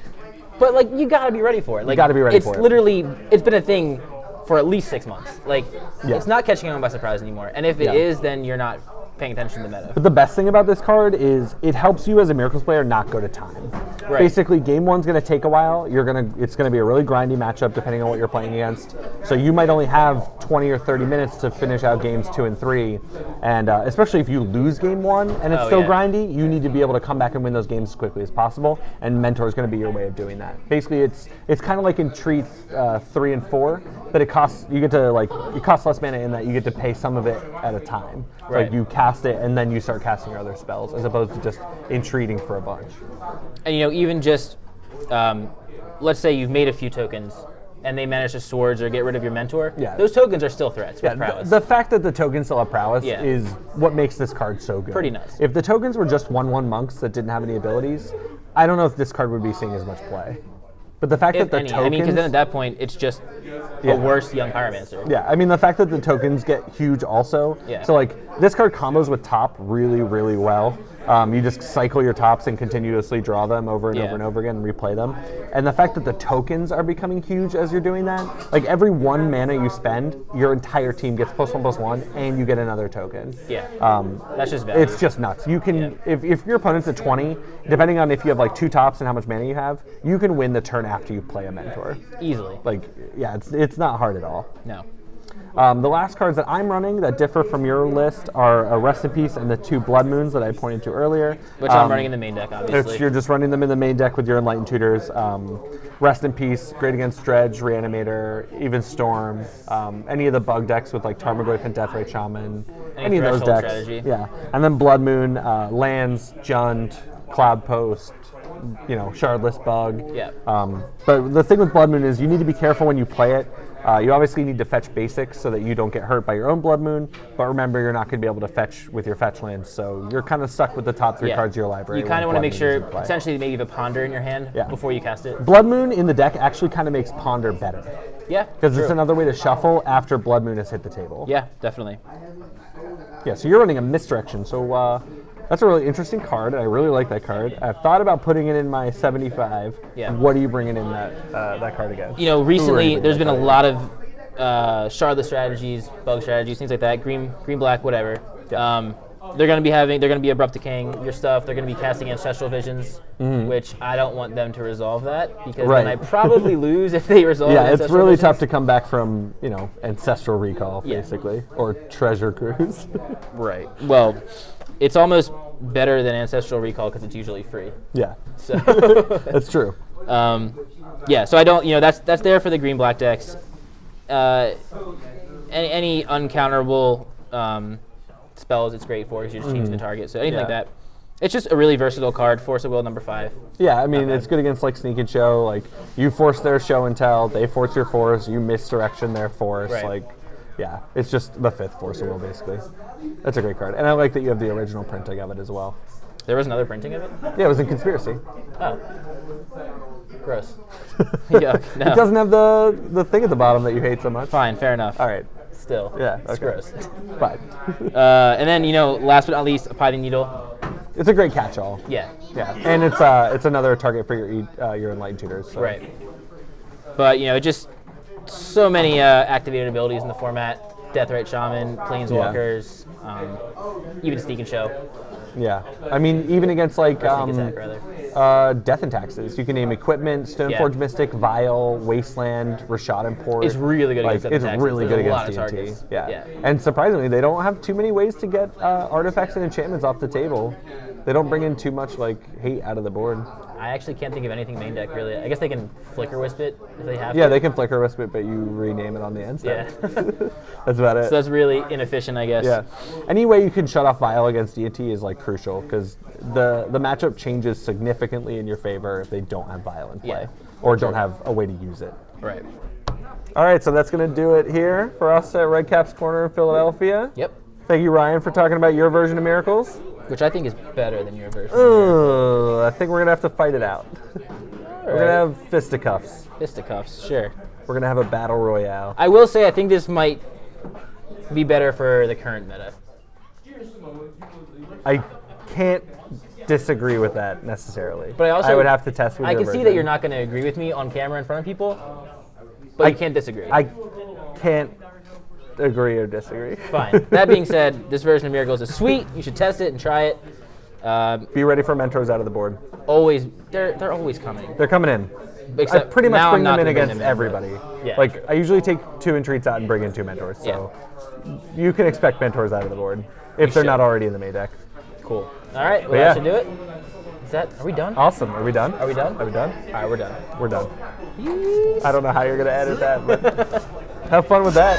But like, you gotta be ready for it. Like, you gotta be ready for it. It's literally, it's been a thing for at least 6 months. Like, it's not catching anyone by surprise anymore. And if it is, then you're not paying attention to the meta. But the best thing about this card is it helps you as a Miracles player not go to time. Right. Basically, game 1's going to take a while. It's going to be a really grindy matchup depending on what you're playing against. So you might only have 20 or 30 minutes to finish out games 2 and 3. And especially if you lose game 1 and it's still grindy, you need to be able to come back and win those games as quickly as possible. And Mentor is going to be your way of doing that. Basically, it's kind of like Entreat 3 and 4, but it costs less mana in that you get to pay some of it at a time. Right. Like you cast it and then you start casting your other spells as opposed to just entreating for a bunch. And even just, let's say you've made a few tokens and they manage to swords or get rid of your mentor, those tokens are still threats with prowess. The fact that the tokens still have prowess is what makes this card so good. Pretty nuts. If the tokens were just 1/1 monks that didn't have any abilities, I don't know if this card would be seeing as much play. But the fact that the tokens... I mean, because then at that point, it's just a worse Young Pyromancer. Yeah, I mean, the fact that the tokens get huge also. Yeah. So, like, this card combos with top really, really well. You just cycle your tops and continuously draw them over and over and over again and replay them. And the fact that the tokens are becoming huge as you're doing that, like every 1 mana you spend, your entire team gets +1/+1, and you get another token. Yeah. That's just value. It's just nuts. You can, if your opponent's at 20, depending on if you have like 2 tops and how much mana you have, you can win the turn after you play a mentor. Easily. Like, yeah, it's not hard at all. No. The last cards that I'm running that differ from your list are a Rest in Peace and the 2 Blood Moons that I pointed to earlier. Which I'm running in the main deck, obviously. You're just running them in the main deck with your Enlightened Tutors. Rest in Peace, great against Dredge, Reanimator, even Storm, any of the bug decks with like Tarmogoyf and Deathrite Shaman, any of those decks. Strategy. Yeah, and then Blood Moon, lands, Jund, Cloud Post, Shardless Bug. Yeah. But the thing with Blood Moon is you need to be careful when you play it. You obviously need to fetch basics so that you don't get hurt by your own Blood Moon, but remember you're not going to be able to fetch with your fetch lands, so you're kind of stuck with the top 3 cards of your library. You kind of want to make sure, essentially, maybe you have a Ponder in your hand before you cast it. Blood Moon in the deck actually kind of makes Ponder better. Yeah, because it's another way to shuffle after Blood Moon has hit the table. Yeah, definitely. Yeah, so you're running a Misdirection, so that's a really interesting card. I really like that card. I've thought about putting it in my 75. Yeah. What are you bringing in that card against? Recently there's been a lot of Shardless strategies, bug strategies, things like that. Green, black, whatever. Yeah. They're going to be Abrupt Decaying your stuff. They're going to be casting Ancestral Visions, which I don't want them to resolve that because then I probably lose if they resolve. Yeah, it's really Visions. tough to come back from Ancestral Recall basically or Treasure Cruise. Right. Well, it's almost better than Ancestral Recall because it's usually free. Yeah. So that's true. Yeah. So I don't. That's there for the green black decks. Any uncounterable spells it's great for because you're just changing the target. So anything like that. It's just a really versatile card. Force of Will #5. Yeah, I mean it's good against like Sneak and Show. Like you force their Show and Tell, they force your force, you misdirection their force. Right. Like, yeah, it's just the 5th Force of Will basically. That's a great card, and I like that you have the original printing of it as well. There was another printing of it? Yeah, it was in Conspiracy. Oh. Gross. Yuck. No. It doesn't have the thing at the bottom that you hate so much. Fine, fair enough. All right. Still. Yeah, It's gross. Fine. And then, last but not least, a Pithing Needle. It's a great catch-all. Yeah. Yeah, and it's another target for your Enlightened Tutors. So. Right. But, just so many activated abilities in the format. Deathrite Shaman, Planeswalkers, even Sneak and Show. Yeah, I mean, even against like Death and Taxes, you can name Equipment, Stoneforge Mystic, Vial, Wasteland, Rashad Import. It's really good against Death and It's Taxes. really good There's against a lot of TNT. Yeah. yeah, And surprisingly, they don't have too many ways to get artifacts and enchantments off the table. They don't bring in too much hate out of the board. I actually can't think of anything main deck really. I guess they can Flicker Wisp it if they have to. Yeah, they can Flicker Wisp it, but you rename it on the end step. Yeah. That's about it. So that's really inefficient, I guess. Yeah. Any way you can shut off Vial against deity is crucial because the matchup changes significantly in your favor if they don't have Vial in play or don't have a way to use it. Right. All right, so that's going to do it here for us at Redcaps Corner in Philadelphia. Yep. Thank you, Ryan, for talking about your version of Miracles. Which I think is better than your version. I think we're going to have to fight it out. We're going to have fisticuffs. Fisticuffs, sure. We're going to have a battle royale. I will say I think this might be better for the current meta. I can't disagree with that necessarily. But I would have to test with I your can see version. that you're not going to agree with me on camera in front of people, but you can't disagree. I can't agree or disagree. Fine. That being said, this version of Miracles is sweet. You should test it and try it. Be ready for mentors out of the board. Always, they're always coming. They're coming in. Except I pretty much now bring I'm them not in gonna against bring them in, everybody. Yeah. I usually take 2 Entreats out and bring in 2 mentors. So you can expect mentors out of the board if they're not already in the main deck. Cool. All right. Well, that should do it. Are we done? Awesome. Are we done? Are we done? Are we done? All right, we're done. We're done. I don't know how you're going to edit that, but have fun with that.